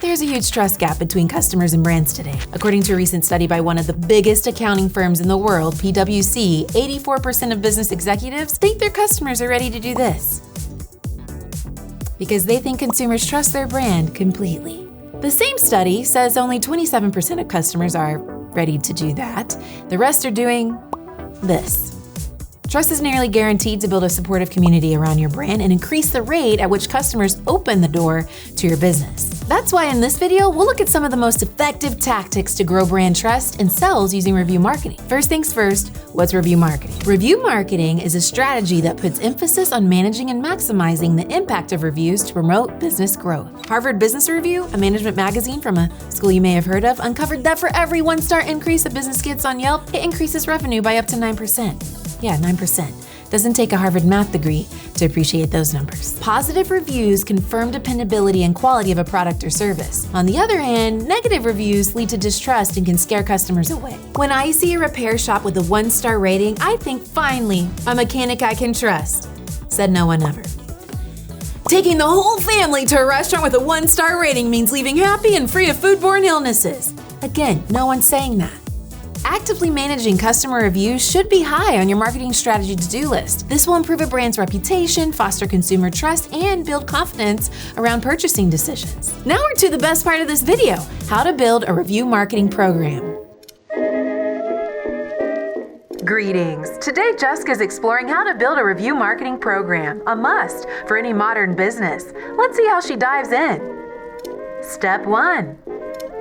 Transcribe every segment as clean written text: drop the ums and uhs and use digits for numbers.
There's a huge trust gap between customers and brands today. According to a recent study by one of the biggest accounting firms in the world, PwC, 84% of business executives think their customers are ready to do this, because they think consumers trust their brand completely. The same study says only 27% of customers are ready to do that. The rest are doing this. Trust is nearly guaranteed to build a supportive community around your brand and increase the rate at which customers open the door to your business. That's why in this video, we'll look at some of the most effective tactics to grow brand trust and sales using review marketing. First things first, what's review marketing? Review marketing is a strategy that puts emphasis on managing and maximizing the impact of reviews to promote business growth. Harvard Business Review, a management magazine from a school you may have heard of, uncovered that for every one-star increase a business gets on Yelp, it increases revenue by up to 9%. Yeah, 9%. Doesn't take a Harvard math degree to appreciate those numbers. Positive reviews confirm dependability and quality of a product or service. On the other hand, negative reviews lead to distrust and can scare customers away. When I see a repair shop with a 1-star rating, I think, finally, a mechanic I can trust. Said no one ever. Taking the whole family to a restaurant with a 1-star rating means leaving happy and free of foodborne illnesses. Again, no one's saying that. Actively managing customer reviews should be high on your marketing strategy to-do list. This will improve a brand's reputation, foster consumer trust, and build confidence around purchasing decisions. Now we're to the best part of this video, how to build a review marketing program. Greetings. Today, Jessica's exploring how to build a review marketing program, a must for any modern business. Let's see how she dives in. Step 1.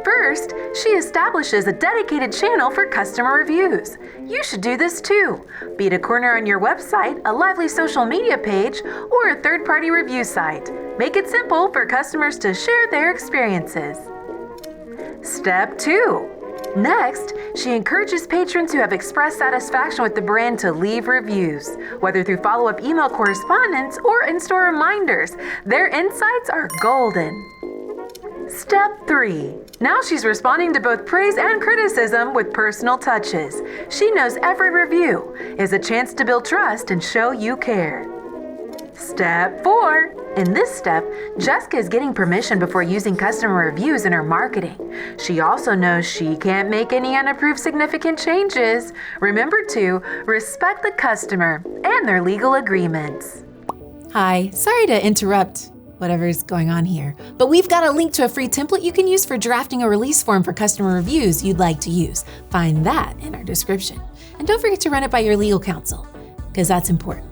First, she establishes a dedicated channel for customer reviews. You should do this too, be it a corner on your website, a lively social media page, or a third-party review site. Make it simple for customers to share their experiences. Step 2. Next, she encourages patrons who have expressed satisfaction with the brand to leave reviews, whether through follow-up email correspondence or in-store reminders. Their insights are golden. Step 3. Now she's responding to both praise and criticism with personal touches. She knows every review is a chance to build trust and show you care. Step 4. In this step, Jessica is getting permission before using customer reviews in her marketing. She also knows she can't make any unapproved significant changes. Remember to respect the customer and their legal agreements. Hi, sorry to interrupt whatever's going on here, but we've got a link to a free template you can use for drafting a release form for customer reviews you'd like to use. Find that in our description. And don't forget to run it by your legal counsel, because that's important.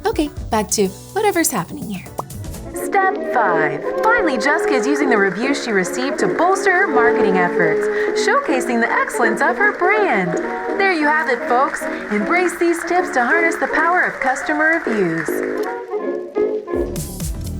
Okay, back to whatever's happening here. Step 5. Finally, Jessica is using the reviews she received to bolster her marketing efforts, showcasing the excellence of her brand. There you have it, folks. Embrace these tips to harness the power of customer reviews.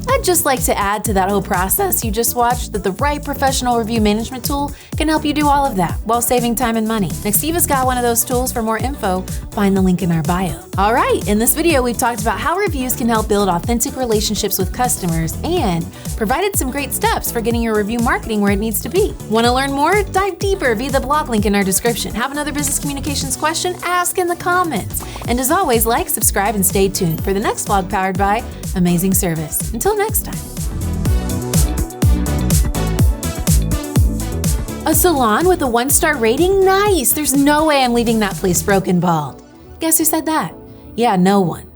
I'd just like to add to that whole process you just watched that the right professional review management tool can help you do all of that while saving time and money. Nextiva's got one of those tools. For more info, find the link in our bio. All right, in this video, we've talked about how reviews can help build authentic relationships with customers and provided some great steps for getting your review marketing where it needs to be. Want to learn more? Dive deeper via the blog link in our description. Have another business communications question? Ask in the comments. And as always, like, subscribe, and stay tuned for the next vlog powered by Amazing Service. Until next time. A salon with a 1-star rating? Nice! There's no way I'm leaving that place broken bald. Guess who said that? Yeah, no one.